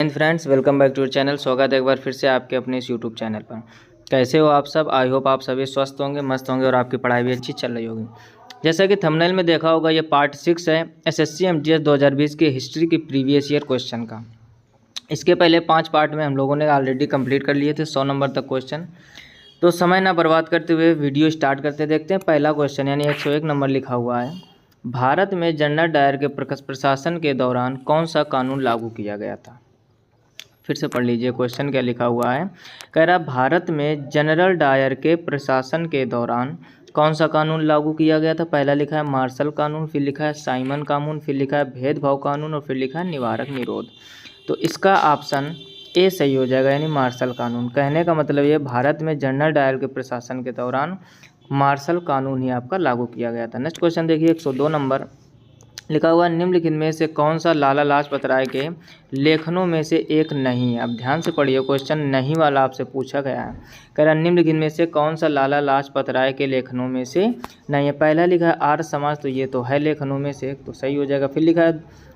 Friends, welcome back to channel. स्वागत है एक बार फिर से आपके अपने इस यूट्यूब चैनल पर। कैसे हो आप सब? आई होप आप सभी स्वस्थ होंगे, मस्त होंगे और आपकी पढ़ाई भी अच्छी चल रही होगी। जैसा कि थंबनेल में देखा होगा, ये पार्ट 6 है एसएससी एमटीएस 2020 की हिस्ट्री की प्रीवियस ईयर क्वेश्चन का। इसके पहले 5 पार्ट में हम लोगों ने ऑलरेडी कंप्लीट कर लिए थे 100 नंबर तक क्वेश्चन। तो समय ना बर्बाद करते हुए वीडियो स्टार्ट करते देखते हैं। पहला क्वेश्चन यानी 101 नंबर लिखा हुआ है, भारत में जनरल डायर के प्रशासन के दौरान कौन सा कानून लागू किया गया था? फिर से पढ़ लीजिए क्वेश्चन क्या लिखा हुआ है। कह रहा भारत में जनरल डायर के प्रशासन के दौरान कौन सा कानून लागू किया गया था? पहला लिखा है मार्शल कानून, फिर लिखा है साइमन कानून, फिर लिखा है भेदभाव कानून और फिर लिखा है निवारक निरोध। तो इसका ऑप्शन ए सही हो जाएगा, यानी मार्शल कानून। कहने का मतलब ये, भारत में जनरल डायर के प्रशासन के दौरान मार्शल कानून ही आपका लागू किया गया था। नेक्स्ट क्वेश्चन देखिए 102 नंबर लिखा हुआ, निम्नलिखित में से कौन सा लाला लाजपत राय के लेखनों में से एक नहीं है? अब ध्यान से पढ़िए, क्वेश्चन नहीं वाला आपसे पूछा गया है। कह रहा निम्नलिखित में से कौन सा लाला लाजपत राय के लेखनों में से नहीं है? पहला लिखा है आर्य समाज, तो ये तो है लेखनों में से एक, तो सही हो जाएगा। फिर लिखा है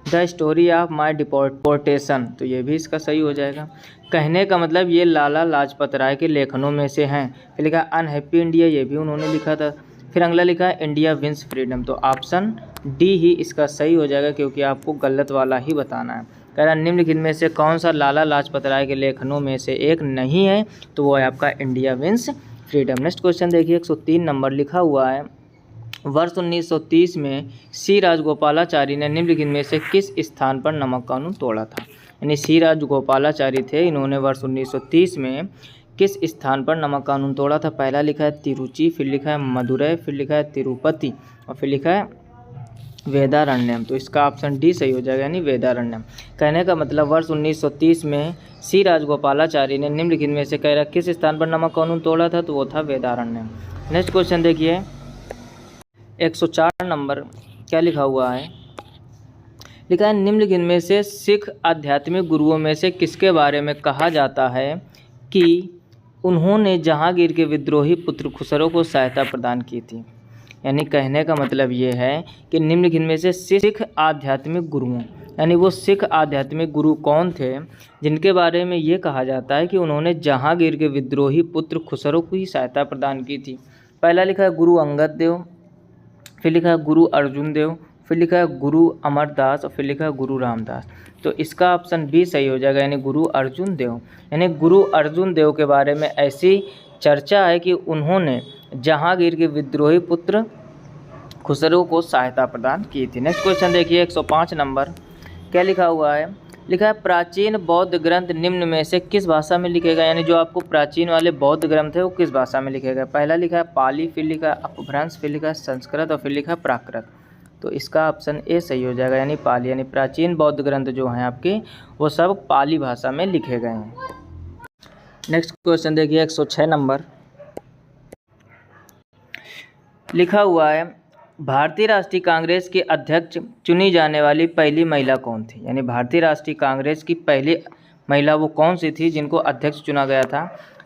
the story of my deportation, तो ये भी इसका सही हो जाएगा। कहने का मतलब ये लाला लाजपत राय के लेखनों में से हैं। फिर लिखा है अनहैप्पी इंडिया, ये भी उन्होंने लिखा था। फिर अगला लिखा है इंडिया विंस फ्रीडम, तो ऑप्शन डी ही इसका सही हो जाएगा, क्योंकि आपको गलत वाला ही बताना है। कह रहा निम्नलिखित में से कौन सा लाला लाजपत राय के लेखनों में से एक नहीं है? तो वो है आपका India wins freedom. Next question देखिए 103 नंबर लिखा हुआ है, वर्ष 1930 में सी राजगोपालाचारी ने निम्नलिखित में से किस स्थान पर नमक कानून तोड़ा था? यानी सी राजगोपालाचारी थे, इन्होंने वर्ष 1930 में किस स्थान पर नमक कानून तोड़ा था? पहला लिखा है तिरुचि, फिर लिखा है मदुरै, फिर लिखा है तिरुपति और फिर लिखा है वेदारण्यम। तो इसका ऑप्शन डी सही हो जाएगा, यानी वेदारण्यम। कहने का मतलब वर्ष 1930 में सी राजगोपालाचारी ने निम्नलिखित में से कह रहा किस स्थान पर नमक कानून तोड़ा था? तो वो था वेदारण्यम। नेक्स्ट क्वेश्चन देखिए 104 नंबर क्या लिखा हुआ है, लिखा है निम्नलिखित में से सिख आध्यात्मिक गुरुओं में से किसके बारे में कहा जाता है कि उन्होंने जहांगीर के विद्रोही पुत्र खुसरो को सहायता प्रदान की थी? यानी कहने का मतलब ये है कि निम्नलिखित में से सिख आध्यात्मिक गुरुओं, यानी वो सिख आध्यात्मिक गुरु कौन थे जिनके बारे में ये कहा जाता है कि उन्होंने जहांगीर के विद्रोही पुत्र खुसरो को ही सहायता प्रदान की थी? पहला लिखा है गुरु अंगद देव, फिर लिखा है गुरु अर्जुन देव, फिर लिखा है गुरु अमरदास और फिर लिखा है गुरु रामदास। तो इसका ऑप्शन बी सही हो जाएगा, यानी गुरु अर्जुन देव। यानी गुरु अर्जुन देव के बारे में ऐसी चर्चा है कि उन्होंने जहांगीर के विद्रोही पुत्र खुसरो को सहायता प्रदान की थी। नेक्स्ट क्वेश्चन देखिए 105 नंबर क्या लिखा हुआ है, लिखा है प्राचीन बौद्ध ग्रंथ निम्न में से किस भाषा में लिखे गए? यानी जो आपको प्राचीन वाले बौद्ध ग्रंथ है वो किस भाषा में लिखे गए? पहला लिखा है पाली, फिर लिखा है अपभ्रंश, फिर लिखा है संस्कृत और फिर लिखा है प्राकृत। तो इसका ऑप्शन ए सही हो जाएगा, यानी पाली। यानी प्राचीन बौद्ध ग्रंथ जो हैं आपके वो सब पाली भाषा में लिखे गए हैं। नेक्स्ट क्वेश्चन देखिए 106 नंबर लिखा हुआ है, भारतीय राष्ट्रीय कांग्रेस की अध्यक्ष चुनी जाने वाली पहली महिला कौन थी? यानी भारतीय राष्ट्रीय कांग्रेस की पहली महिला वो कौन सी थी जिनको अध्यक्ष चुना गया था?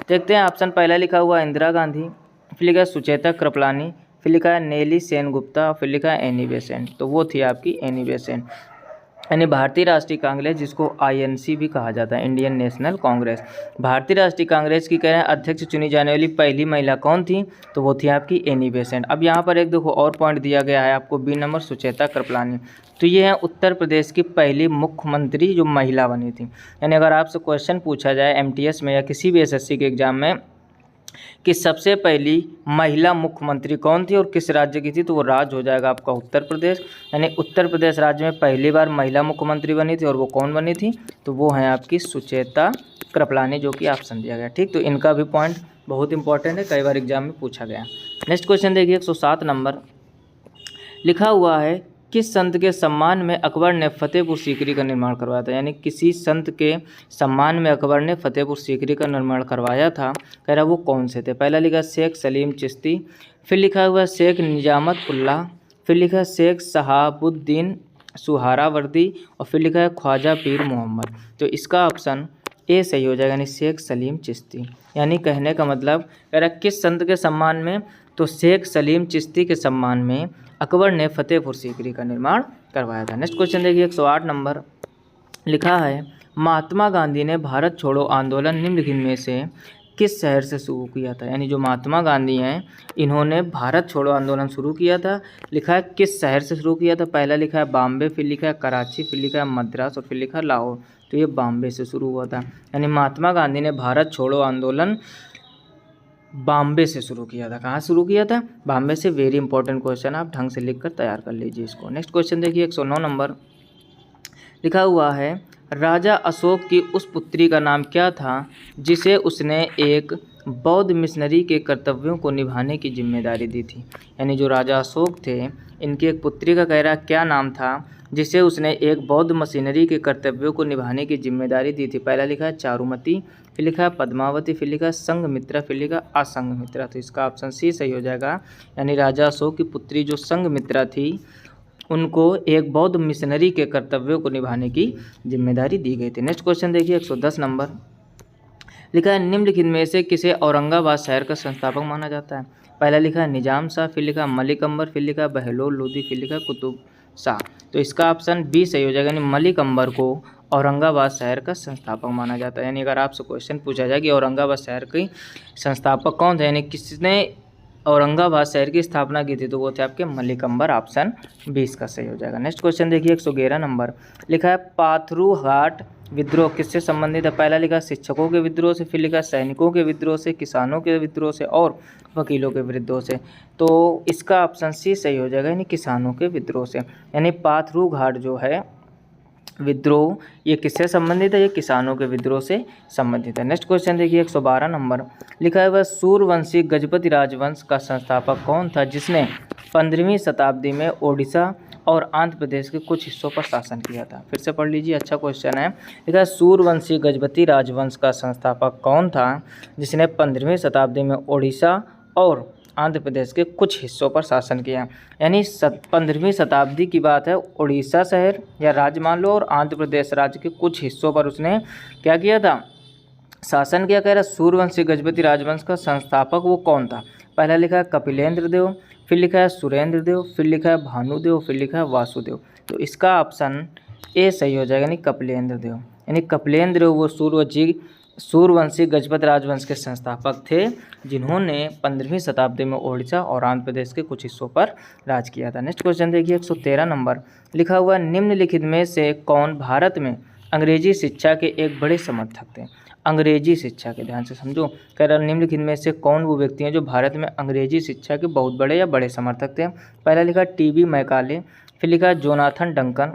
देखते हैं। ऑप्शन पहला लिखा हुआ इंदिरा गांधी, फिर लिखा है सुचेता कृपलानी, फिर लिखा है नेली सेनगुप्ता, फिर लिखा है एनी बेसेंट। तो वो थी आपकी एनी बेसेंट। यानी भारतीय राष्ट्रीय कांग्रेस, जिसको आईएनसी भी कहा जाता है, इंडियन नेशनल कांग्रेस, भारतीय राष्ट्रीय कांग्रेस की कह रहे हैं अध्यक्ष चुनी जाने वाली पहली महिला कौन थी? तो वो थी आपकी एनी बेसेंट। अब यहाँ पर एक देखो और पॉइंट दिया गया है आपको, बी नंबर सुचेता कृपलानी। तो ये है उत्तर प्रदेश की पहली मुख्यमंत्री जो महिला बनी थी। यानी अगर आपसे क्वेश्चन पूछा जाए एमटीएस में या किसी भी एसएससी के एग्जाम में कि सबसे पहली महिला मुख्यमंत्री कौन थी और किस राज्य की थी, तो वो राज्य हो जाएगा आपका उत्तर प्रदेश। यानी उत्तर प्रदेश राज्य में पहली बार महिला मुख्यमंत्री बनी थी और वो कौन बनी थी? तो वो हैं आपकी सुचेता कृपलानी, जो कि ऑप्शन दिया गया। ठीक, तो इनका भी पॉइंट बहुत इंपॉर्टेंट है, कई बार एग्जाम में पूछा गया। नेक्स्ट क्वेश्चन देखिए 107 नंबर लिखा हुआ है, किस संत के सम्मान में अकबर ने फतेहपुर सीकरी का निर्माण करवाया था? यानी किसी संत के सम्मान में अकबर ने फतेहपुर सीकरी का निर्माण करवाया था, कह रहा वो कौन से थे? पहला लिखा शेख सलीम चिश्ती, फिर लिखा हुआ शेख निजामत उल्लाह, फिर लिखा शेख शहाबुद्दीन सुहरावर्दी और फिर लिखा है ख्वाजा पीर मोहम्मद। तो इसका ऑप्शन ए सही हो जाएगा, यानी शेख सलीम चिश्ती। यानी कहने का मतलब कह रहा किस संत के सम्मान में? तो शेख सलीम चिश्ती के सम्मान में अकबर ने फतेहपुर सीकरी का निर्माण करवाया था। नेक्स्ट क्वेश्चन देखिए 108 नंबर लिखा है, महात्मा गांधी ने भारत छोड़ो आंदोलन निम्नलिखित में से किस शहर से शुरू किया था? यानी जो महात्मा गांधी हैं इन्होंने भारत छोड़ो आंदोलन शुरू किया था, लिखा है किस शहर से शुरू किया था? पहला लिखा है बॉम्बे, फिर लिखा है कराची, फिर लिखा है मद्रास और फिर लिखा है लाहौर। तो ये बॉम्बे से शुरू हुआ था। यानी महात्मा गांधी ने भारत छोड़ो आंदोलन बॉम्बे से शुरू किया था। कहाँ शुरू किया था? बॉम्बे से। वेरी इंपॉर्टेंट क्वेश्चन, आप ढंग से लिख कर तैयार कर लीजिए इसको। नेक्स्ट क्वेश्चन देखिए 109 नंबर लिखा हुआ है, राजा अशोक की उस पुत्री का नाम क्या था जिसे उसने एक बौद्ध मिशनरी के कर्तव्यों को निभाने की जिम्मेदारी दी थी? यानी जो राजा अशोक थे इनकी एक पुत्री का कह रहा क्या नाम था जिसे उसने एक बौद्ध मिशनरी के कर्तव्यों को निभाने की जिम्मेदारी दी थी? पहला लिखा है चारुमती, फिर लिखा है पद्मावती, फिर लिखा है संघमित्रा, फिर लिखा असंघमित्रा। तो इसका ऑप्शन सी सही हो जाएगा। यानी राजा अशोक की पुत्री जो संघमित्रा थी उनको एक बौद्ध मिशनरी के कर्तव्यों को निभाने की जिम्मेदारी दी गई थी। नेक्स्ट क्वेश्चन देखिए 110 नंबर लिखा है, निम्नलिखित में से किसे औरंगाबाद शहर का संस्थापक माना जाता है? पहला लिखा है निजाम शाह, फिर लिखा है मलिक अंबर, फिर लिखा है बहलोल लोदी, फिर लिखा है कुतुब शाह। तो इसका ऑप्शन बी सही हो जाएगा। यानी मलिक अंबर को औरंगाबाद शहर का संस्थापक माना जाता है। यानी अगर आपसे क्वेश्चन पूछा जाए कि औरंगाबाद शहर के संस्थापक कौन थे, यानी किसने औरंगाबाद शहर की स्थापना की थी, तो वो थे आपके मलिक अंबर। ऑप्शन 20 का सही हो जाएगा। नेक्स्ट क्वेश्चन देखिए 111 नंबर लिखा है, पाथरूघाट विद्रोह किससे संबंधित है? पहला लिखा शिक्षकों के विद्रोह से, फिर लिखा सैनिकों के विद्रोह से, किसानों के विद्रोह से और वकीलों के विद्रोह से। तो इसका ऑप्शन सी सही हो जाएगा, यानी किसानों के विद्रोह से। यानी पाथरूघाट जो है विद्रोह ये किससे संबंधित है? ये किसानों के विद्रोह से संबंधित है। नेक्स्ट क्वेश्चन देखिए 112 नंबर लिखा है, वह सूर्यवंशी गजपति राजवंश का संस्थापक कौन था जिसने 15वीं शताब्दी में ओडिशा और आंध्र प्रदेश के कुछ हिस्सों पर शासन किया था? फिर से पढ़ लीजिए, अच्छा क्वेश्चन है। लिखा है सूर्यवंशी गजपति राजवंश का संस्थापक कौन था जिसने 15वीं शताब्दी में ओडिशा और आंध्र प्रदेश के कुछ हिस्सों पर शासन किया? यानी 15वीं शताब्दी की बात है, उड़ीसा शहर या राज्य मान लो और आंध्र प्रदेश राज्य के कुछ हिस्सों पर उसने क्या किया था? शासन किया। कह रहा सूर्यवंशी गजपति राजवंश का संस्थापक वो कौन था? पहला लिखा है कपिलेंद्र देव, फिर लिखा है सुरेंद्र देव, फिर लिखा है भानुदेव, फिर लिखा है वासुदेव। तो इसका ऑप्शन ए सही हो जाएगा, यानी कपिलेंद्र देव। यानी कपिलेंद्र देव वो सूर्यवंशी गजपति राजवंश के संस्थापक थे जिन्होंने 15वीं शताब्दी में ओडिशा और आंध्र प्रदेश के कुछ हिस्सों पर राज किया था। नेक्स्ट क्वेश्चन देखिए 113 नंबर लिखा हुआ, निम्नलिखित में से कौन भारत में अंग्रेजी शिक्षा के एक बड़े समर्थक थे? अंग्रेजी शिक्षा के, ध्यान से समझो, कह रहा निम्नलिखित में से कौन वो व्यक्ति हैं जो भारत में अंग्रेजी शिक्षा के बहुत बड़े या बड़े समर्थक थे? पहला लिखा टी.बी. मैकाले, फिर लिखा जोनाथन डंकन,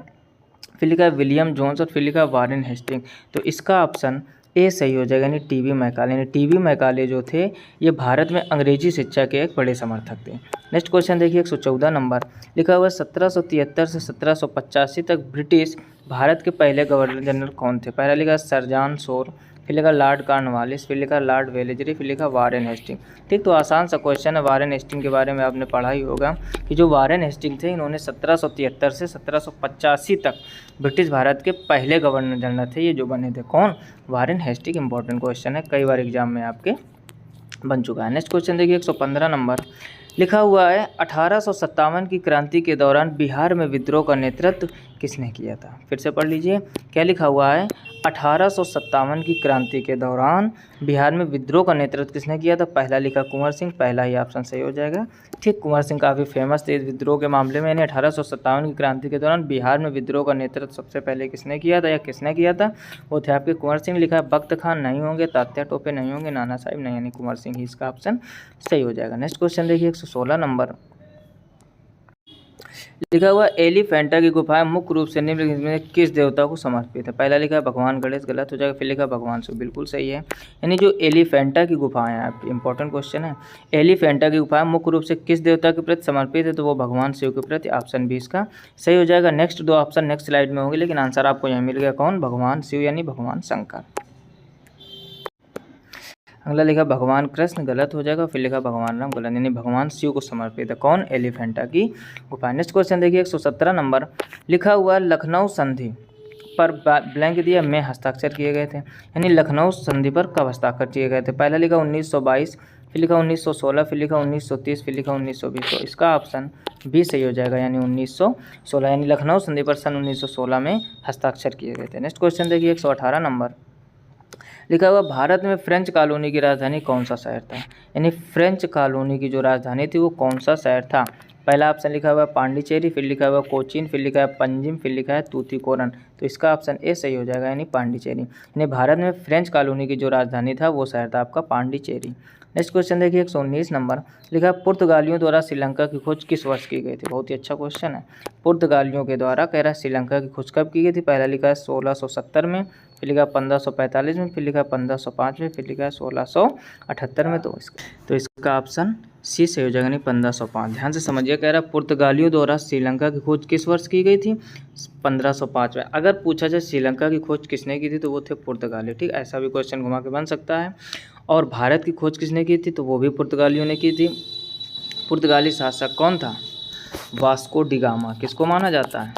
फिर लिखा विलियम जोन्स और फिर लिखा वारेन हेस्टिंग। तो इसका ऑप्शन ए सही हो जाएगा, यानी टी.बी. मैकाले। यानी टी.बी. मैकाले जो थे ये भारत में अंग्रेजी शिक्षा के एक बड़े समर्थक थे। नेक्स्ट क्वेश्चन देखिए 114 नंबर लिखा हुआ, 1773 से 1785 तक ब्रिटिश भारत के पहले गवर्नर जनरल कौन थे? पहला लिखा सर जॉन शोर, फिर लिखा लॉर्ड कॉर्नवालिस, फिर लिखा लॉर्ड वेलेजरी, फिर लिखा वारेन हेस्टिंग। ठीक, तो आसान सा क्वेश्चन है। वारेन हेस्टिंग के बारे में आपने पढ़ा ही होगा कि जो वारेन हेस्टिंग थे इन्होंने 1773 से 1785 तक ब्रिटिश भारत के पहले गवर्नर जनरल थे, ये जो बने थे। कौन? Warren Hasting. इंपॉर्टेंट क्वेश्चन है, कई बार एग्जाम में आपके बन चुका है। नेक्स्ट क्वेश्चन देखिए 115 नंबर लिखा हुआ है, 1857 की क्रांति के दौरान बिहार में विद्रोह का नेतृत्व किसने किया था? फिर से पढ़ लीजिए, क्या लिखा हुआ है? 1857 की क्रांति के दौरान बिहार में विद्रोह का नेतृत्व किसने किया था? पहला लिखा कुंवर सिंह, पहला ही ऑप्शन सही हो जाएगा। ठीक, कुंवर सिंह काफ़ी फेमस थे इस विद्रोह के मामले में। यानी 1857 की क्रांति के दौरान बिहार में विद्रोह का नेतृत्व सबसे पहले किसने किया था या किसने किया था? वो थे आपके कुंवर सिंह। लिखा है बख्त खान नहीं होंगे, तात्या टोपे नहीं होंगे, नाना साहिब नहीं, यानी कुंवर सिंह ही इसका ऑप्शन सही हो जाएगा। नेक्स्ट क्वेश्चन देखिए 116 नंबर लिखा हुआ, एलिफेंटा की गुफाएं मुख्य रूप से निम्नलिखित में किस देवता को समर्पित है? पहला लिखा है भगवान गणेश, गलत हो जाएगा। फिर लिखा भगवान शिव, बिल्कुल सही है। यानी जो एलिफेंटा की गुफाएं हैं आपकी, इंपॉर्टेंट क्वेश्चन है, एलिफेंटा की गुफाएं मुख्य रूप से किस देवता के प्रति समर्पित है? तो वो भगवान शिव के प्रति। ऑप्शन 20 का सही हो जाएगा। नेक्स्ट दो ऑप्शन नेक्स्ट स्लाइड में होंगे, लेकिन आंसर आपको यहाँ मिल गया। कौन? भगवान शिव, यानी भगवान शंकर। अगला लिखा भगवान कृष्ण, गलत हो जाएगा। फिर लिखा भगवान राम, गलत, यानी भगवान शिव को समर्पित है। कौन? एलिफेंटा की गुफा। नेक्स्ट क्वेश्चन देखिए 117 नंबर लिखा हुआ, लखनऊ संधि पर ब्लैंक दिया में हस्ताक्षर किए गए थे। यानी लखनऊ संधि पर कब हस्ताक्षर किए गए थे? पहला लिखा 1922, फिर लिखा 1916, फिर लिखा 1930, फिर लिखा 1920। तो इसका ऑप्शन बी सही हो जाएगा, यानी 1916, यानी लखनऊ संधि पर सन 1916 में हस्ताक्षर किए गए थे। नेक्स्ट क्वेश्चन देखिए 118 नंबर लिखा हुआ, भारत में फ्रेंच कॉलोनी की राजधानी कौन सा शहर था, यानी फ्रेंच कॉलोनी की जो राजधानी थी वो कौन सा शहर था। पहला ऑप्शन लिखा हुआ है पांडिचेरी, फिर लिखा हुआ कोचीन, फिर लिखा है पंजिम, फिर लिखा है तूतीकोरन। तो इसका ऑप्शन ए सही हो जाएगा, यानी पांडिचेरी। यानी भारत में फ्रेंच कॉलोनी की जो राजधानी था वो शहर था आपका पांडिचेरी। नेक्स्ट क्वेश्चन देखिए 119 नंबर लिखा है, पुर्तगालियों द्वारा श्रीलंका की खोज किस वर्ष की गई थी। बहुत ही अच्छा क्वेश्चन है। पुर्तगालियों के द्वारा कह रहा है श्रीलंका की खोज कब की गई थी। पहला लिखा है 1670 में, फिर लिखा 1545 में, फिर लिखा 1505 में, फिर लिखा है 1678 में। तो इसका ऑप्शन सी सही हो जाएगा, नहीं 1505। ध्यान से समझिए, कह रहा है पुर्तगालियों द्वारा श्रीलंका की खोज किस वर्ष की गई थी, 1505 में। अगर पूछा जाए श्रीलंका की खोज किसने की थी तो वो थे पुर्तगाली। ठीक, ऐसा भी क्वेश्चन घुमा के बन सकता है। और भारत की खोज किसने की थी तो वो भी पुर्तगालियों ने की थी। पुर्तगाली शासक कौन था, वास्को डिगामा। किसको माना जाता है,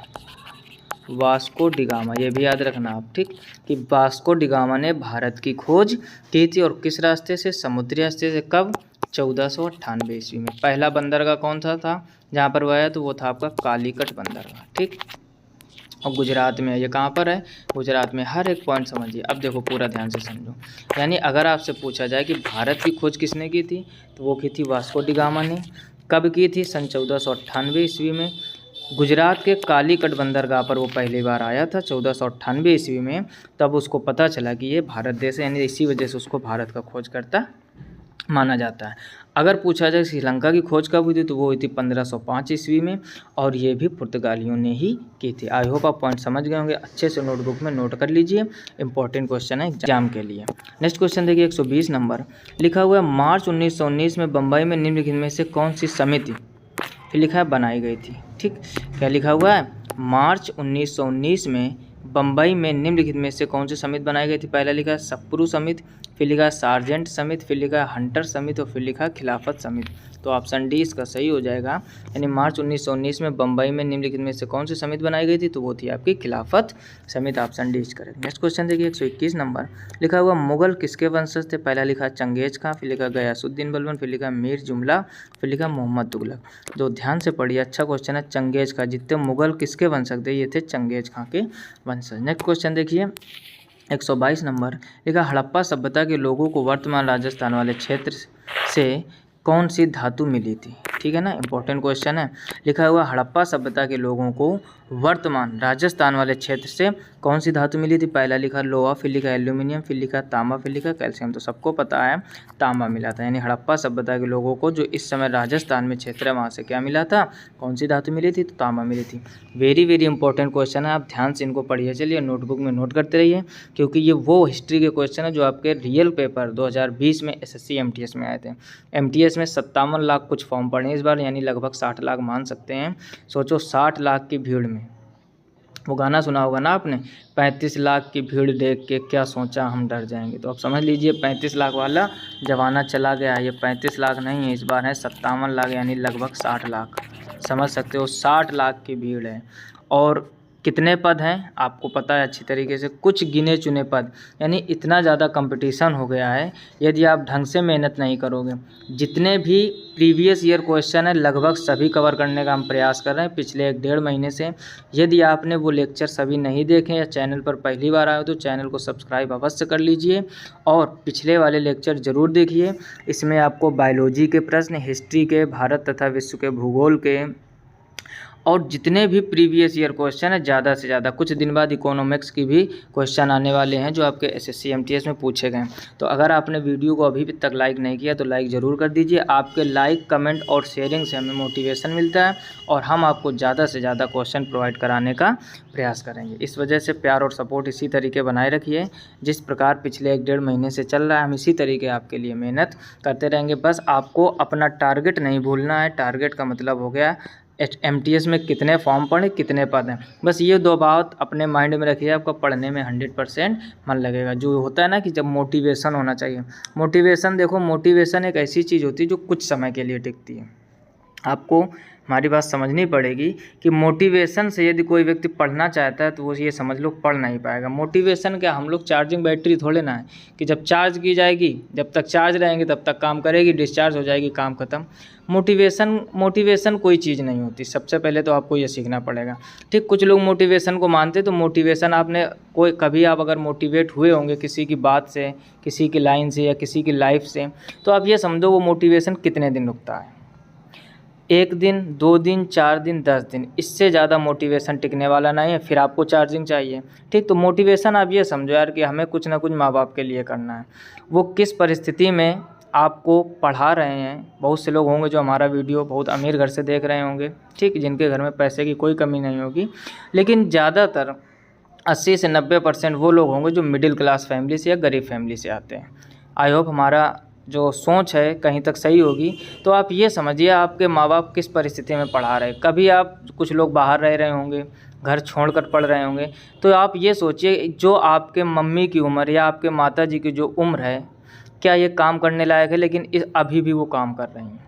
वास्को डिगामा। ये भी याद रखना आप, ठीक, कि वास्को डिगामा ने भारत की खोज की थी। और किस रास्ते से, समुद्री रास्ते से। कब, 1498 ईस्वी में। पहला बंदरगाह कौन सा था जहाँ पर वह आया तो वो था आपका कालीकट बंदरगाह। ठीक, और गुजरात में है। ये कहाँ पर है, गुजरात में। हर एक पॉइंट समझिए। अब देखो पूरा ध्यान से समझो, यानी अगर आपसे पूछा जाए कि भारत की खोज किसने की थी तो वो की थी वास्को डिगामा ने। कब की थी, सन 1498 ईस्वी में। गुजरात के कालीकट बंदरगाह पर वो पहली बार आया था 1498 ईस्वी में। तब उसको पता चला कि ये भारत देश है, यानी इसी वजह से उसको भारत का खोजकर्ता माना जाता है। अगर पूछा जाए श्रीलंका की खोज कब हुई थी तो वो हुई थी 1505 ईस्वी में, और ये भी पुर्तगालियों ने ही की थी। आई होप आप पॉइंट समझ गए होंगे। अच्छे से नोटबुक में नोट कर लीजिए, इंपॉर्टेंट क्वेश्चन है एग्जाम के लिए। नेक्स्ट क्वेश्चन देखिए 120 नंबर लिखा हुआ है, मार्च 1919 में बम्बई में निम्नलिखित में से कौन सी समिति, फिर लिखा है बनाई गई थी। ठीक, क्या लिखा हुआ है, मार्च 1919 में बम्बई में निम्नलिखित में से कौन सी समिति बनाई गई थी। पहला लिखा है सप्रू समिति, फिर लिखा है सार्जेंट समिति, फिर लिखा है हंटर समिति और फिर लिखा है खिलाफत समिति। तो ऑप्शन डी इसका सही हो जाएगा, यानी मार्च 1919 में बम्बई में निम्नलिखित में से कौन सी समिति बनाई गई थी तो वो थी आपकी खिलाफत समिति। Option D correct. Next question देखिए 121 नंबर लिखा हुआ, मुगल किसके वंशज थे। पहला लिखा चंगेज खां, फिर लिखा गयासुद्दीन बलबन, फिर लिखा मीर जुमला, फिर लिखा मोहम्मद तुगलक। जो ध्यान से पढ़िए, अच्छा क्वेश्चन है। चंगेज खां, जितने मुगल किसके वंशज थे ये थे चंगेज खां के वंशज। नेक्स्ट क्वेश्चन देखिए 122 नंबर लिखा, हड़प्पा सभ्यता के लोगों को वर्तमान राजस्थान वाले क्षेत्र से कौन सी धातु मिली थी। ठीक है ना, इंपॉर्टेंट क्वेश्चन है। लिखा हुआ, हड़प्पा सभ्यता के लोगों को वर्तमान राजस्थान वाले क्षेत्र से कौन सी धातु मिली थी। पहला लिखा लोहा, फिर लिखा एल्यूमिनियम, फिर लिखा तांबा, फिर लिखा कैल्शियम। तो सबको पता है तांबा मिला था, यानी हड़प्पा सभ्यता के लोगों को जो इस समय राजस्थान में क्षेत्र है वहाँ से क्या मिला था, कौन सी धातु मिली थी तो तांबा मिली थी। वेरी वेरी इंपॉर्टेंट क्वेश्चन है, आप ध्यान से इनको पढ़िए। चलिए नोटबुक में नोट करते रहिए, क्योंकि ये वो हिस्ट्री के क्वेश्चन है जो आपके रियल पेपर 2020 में SSC MTS में आए थे। MTS में 57 लाख कुछ फॉर्म पड़े इस बार, यानी लगभग 60 लाख मान सकते हैं। सोचो 60 लाख की भीड़ में, वो गाना सुना होगा ना आपने, 35 लाख की भीड़ देख के क्या सोचा हम डर जाएंगे। तो आप समझ लीजिए 35 लाख वाला जमाना चला गया। ये 35 लाख नहीं है, इस बार है 57 लाख, यानी लगभग 60 लाख। समझ सकते हो, 60 लाख की भीड़ है। और कितने पद हैं आपको पता है अच्छी तरीके से, कुछ गिने चुने पद, यानी इतना ज़्यादा कंपटीशन हो गया है। यदि आप ढंग से मेहनत नहीं करोगे, जितने भी प्रीवियस ईयर क्वेश्चन है लगभग सभी कवर करने का हम प्रयास कर रहे हैं पिछले 1-1.5 महीने से। यदि आपने वो लेक्चर सभी नहीं देखे या चैनल पर पहली बार आए हो तो चैनल को सब्सक्राइब अवश्य कर लीजिए और पिछले वाले लेक्चर ज़रूर देखिए। इसमें आपको बायोलॉजी के प्रश्न, हिस्ट्री के, भारत तथा विश्व के भूगोल के, और जितने भी प्रीवियस ईयर क्वेश्चन है ज़्यादा से ज़्यादा, कुछ दिन बाद इकोनॉमिक्स की भी क्वेश्चन आने वाले हैं जो आपके SSC MTS में पूछे गए हैं। तो अगर आपने वीडियो को अभी तक लाइक नहीं किया तो लाइक ज़रूर कर दीजिए। आपके लाइक, कमेंट और शेयरिंग से हमें मोटिवेशन मिलता है और हम आपको ज़्यादा से ज़्यादा क्वेश्चन प्रोवाइड कराने का प्रयास करेंगे। इस वजह से प्यार और सपोर्ट इसी तरीके बनाए रखिए, जिस प्रकार पिछले 1-1.5 महीने से चल रहा है। हम इसी तरीके आपके लिए मेहनत करते रहेंगे। बस आपको अपना टारगेट नहीं भूलना है। टारगेट का मतलब हो गया MTS में कितने फॉर्म पढ़े, कितने पद हैं। बस ये 2 बात अपने माइंड में रखिए, आपका पढ़ने में 100% मन लगेगा। जो होता है ना कि जब मोटिवेशन होना चाहिए, मोटिवेशन देखो, मोटिवेशन एक ऐसी चीज़ होती है जो कुछ समय के लिए टिकती है। आपको हमारी बात समझनी पड़ेगी कि मोटिवेशन से यदि कोई व्यक्ति पढ़ना चाहता है तो वो ये समझ लो पढ़ नहीं पाएगा। मोटिवेशन क्या, हम लोग चार्जिंग बैटरी थोड़े ना है कि जब चार्ज की जाएगी, जब तक चार्ज रहेंगे तब तक काम करेगी, डिस्चार्ज हो जाएगी काम खत्म। मोटिवेशन कोई चीज़ नहीं होती। सबसे पहले तो आपको ये सीखना पड़ेगा। ठीक, कुछ लोग मोटिवेशन को मानते, तो मोटिवेशन आपने कोई कभी आप अगर मोटिवेट हुए होंगे किसी की बात से, किसी की लाइन से या किसी की लाइफ से, तो आप ये समझो वो मोटिवेशन कितने दिन रुकता है। 1 दिन, 2 दिन, 4 दिन, 10 दिन, इससे ज़्यादा मोटिवेशन टिकने वाला नहीं है। फिर आपको चार्जिंग चाहिए। ठीक, तो मोटिवेशन आप ये समझो यार कि हमें कुछ ना कुछ माँ बाप के लिए करना है। वो किस परिस्थिति में आपको पढ़ा रहे हैं। बहुत से लोग होंगे जो हमारा वीडियो बहुत अमीर घर से देख रहे होंगे, ठीक, जिनके घर में पैसे की कोई कमी नहीं होगी, लेकिन ज़्यादातर 80 से 90% वो लोग होंगे जो मिडिल क्लास फैमिली से या गरीब फैमिली से आते हैं। आई होप हमारा जो सोच है कहीं तक सही होगी। तो आप ये समझिए आपके माँ बाप किस परिस्थिति में पढ़ा रहे हैं। कभी आप, कुछ लोग बाहर रह रहे होंगे, घर छोड़कर पढ़ रहे होंगे, तो आप ये सोचिए जो आपके मम्मी की उम्र या आपके माता जी की जो उम्र है, क्या ये काम करने लायक है, लेकिन अभी भी वो काम कर रही हैं।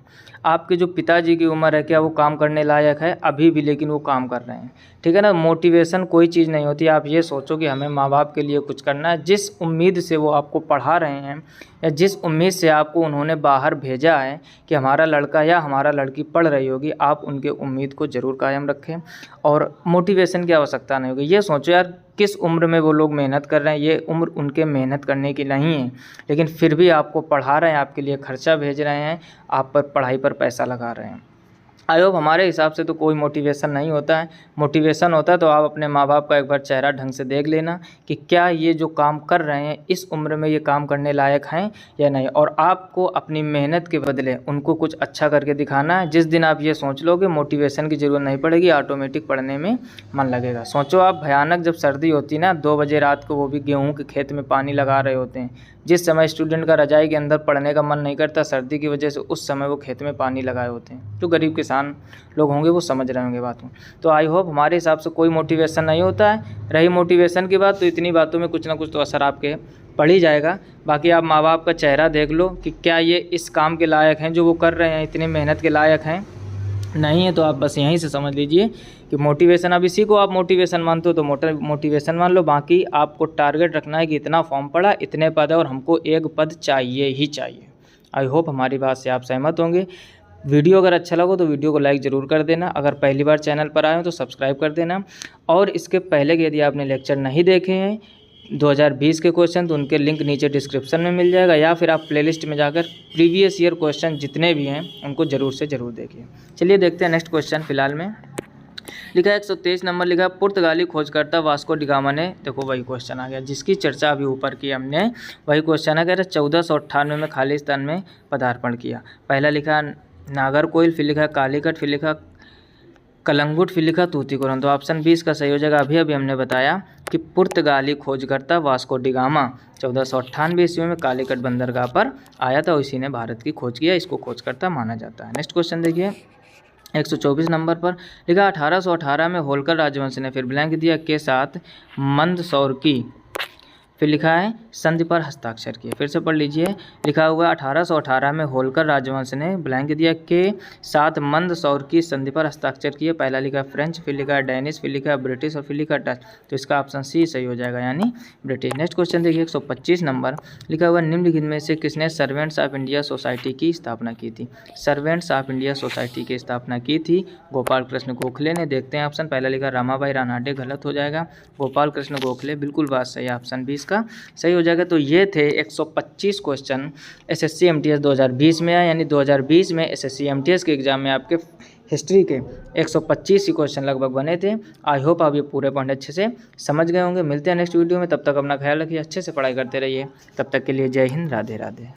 आपके जो पिताजी की उम्र है, क्या वो काम करने लायक है अभी भी, लेकिन वो काम कर रहे हैं। ठीक है ना। मोटिवेशन कोई चीज़ नहीं होती। आप ये सोचो कि हमें माँ बाप के लिए कुछ करना है। जिस उम्मीद से वो आपको पढ़ा रहे हैं या जिस उम्मीद से आपको उन्होंने बाहर भेजा है कि हमारा लड़का या हमारा लड़की पढ़ रही होगी, आप उनके उम्मीद को ज़रूर कायम रखें और मोटिवेशन की आवश्यकता नहीं होगी। ये सोचो यार किस उम्र में वो लोग मेहनत कर रहे हैं। ये उम्र उनके मेहनत करने की नहीं है, लेकिन फिर भी आपको पढ़ा रहे हैं, आपके लिए खर्चा भेज रहे हैं, आप पर पढ़ाई पर पैसा लगा रहे हैं। आई होप हमारे हिसाब से तो कोई मोटिवेशन नहीं होता है। मोटिवेशन होता है तो आप अपने माँ बाप का एक बार चेहरा ढंग से देख लेना कि क्या ये जो काम कर रहे हैं इस उम्र में ये काम करने लायक हैं या नहीं, और आपको अपनी मेहनत के बदले उनको कुछ अच्छा करके दिखाना है। जिस दिन आप ये सोच लोगे मोटिवेशन की ज़रूरत नहीं पड़ेगी, ऑटोमेटिक पढ़ने में मन लगेगा। सोचो आप, भयानक जब सर्दी होती ना 2 बजे रात को, वो भी गेहूँ के खेत में पानी लगा रहे होते हैं, जिस समय स्टूडेंट का रजाई के अंदर पढ़ने का मन नहीं करता सर्दी की वजह से, उस समय वो खेत में पानी लगाए होते हैं। जो गरीब किसान लोग होंगे वो समझ रहे होंगे बातों। तो आई होप हमारे हिसाब से कोई मोटिवेशन नहीं होता है। रही मोटिवेशन की बात, तो इतनी बातों में कुछ ना कुछ तो असर आपके पड़ ही जाएगा। बाकी आप माँ बाप का चेहरा देख लो कि क्या ये इस काम के लायक हैं जो वो कर रहे हैं, इतनी मेहनत के लायक हैं। नहीं है तो आप बस यहीं से समझ लीजिए कि मोटिवेशन, अब इसी को आप मोटिवेशन मानते हो तो मोटिवेशन मान लो। बाकी आपको टारगेट रखना है कि इतना फॉर्म पड़ा, इतने पद है और हमको एक पद चाहिए ही चाहिए। आई होप हमारी बात से आप सहमत होंगे। वीडियो अगर अच्छा लगा तो वीडियो को लाइक ज़रूर कर देना। अगर पहली बार चैनल पर आए हो तो सब्सक्राइब कर देना। और इसके पहले के यदि आपने लेक्चर नहीं देखे हैं 2020 के क्वेश्चन, तो उनके लिंक नीचे डिस्क्रिप्शन में मिल जाएगा, या फिर आप प्लेलिस्ट में जाकर प्रीवियस ईयर क्वेश्चन जितने भी हैं उनको ज़रूर से ज़रूर देखिए। चलिए देखते हैं नेक्स्ट क्वेश्चन। फिलहाल में लिखा है 123 नंबर लिखा है, पुर्तगाली खोजकर्ता वास्को डिगामा ने, देखो वही क्वेश्चन आ गया जिसकी चर्चा अभी ऊपर की हमने, वही क्वेश्चन है। कह रहा 1498 में खालिस्तान में पदार्पण किया। पहला लिखा नागरकोइल, फिर लिखा कालीकट, फिर लिखा कलंगुट, फिर लिखा तूतीकोरन। तो ऑप्शन 20 का सही हो जाएगा। अभी हमने बताया कि पुर्तगाली खोजकर्ता वास्को डिगामा 1498 ईस्वी में कालीकट बंदरगाह पर आया था, इसी ने भारत की खोज किया, इसको खोजकर्ता माना जाता है। नेक्स्ट क्वेश्चन देखिए 124 नंबर पर लिखा 1818 में होलकर राजवंश ने, फिर ब्लैंक दिया, के साथ मंदसौर की, फिर लिखा है संधि पर हस्ताक्षर किए। फिर से पढ़ लीजिए, लिखा हुआ 1818 में होलकर राजवंश ने ब्लैंक दिया के साथ मंदसौर की संधि पर हस्ताक्षर किए। पहला लिखा फ्रेंच, फिर लिखा डेनिश, फिर लिखा ब्रिटिश और फिर लिखा डच। तो इसका ऑप्शन सी सही हो जाएगा, यानी ब्रिटिश। नेक्स्ट क्वेश्चन देखिए 125 नंबर लिखा हुआ निम्नलिखित में से किसने सर्वेंट्स ऑफ इंडिया सोसाइटी की स्थापना की थी। सर्वेंट्स ऑफ इंडिया सोसाइटी की स्थापना की थी गोपाल कृष्ण गोखले ने। देखते हैं ऑप्शन। पहला लिखा रमाबाई रानाडे, गलत हो जाएगा। गोपाल कृष्ण गोखले बिल्कुल बात सही, ऑप्शन 20 का सही हो जाएगा। तो ये थे 125 क्वेश्चन एसएससी एमटीएस 2020 में आए, यानी 2020 में एसएससी एमटीएस के एग्जाम में आपके हिस्ट्री के 125 ही क्वेश्चन लगभग बने थे। आई होप आप ये पूरे पॉइंट अच्छे से समझ गए होंगे। मिलते हैं नेक्स्ट वीडियो में, तब तक अपना ख्याल रखिए, अच्छे से पढ़ाई करते रहिए। तब तक के लिए जय हिंद, राधे राधे।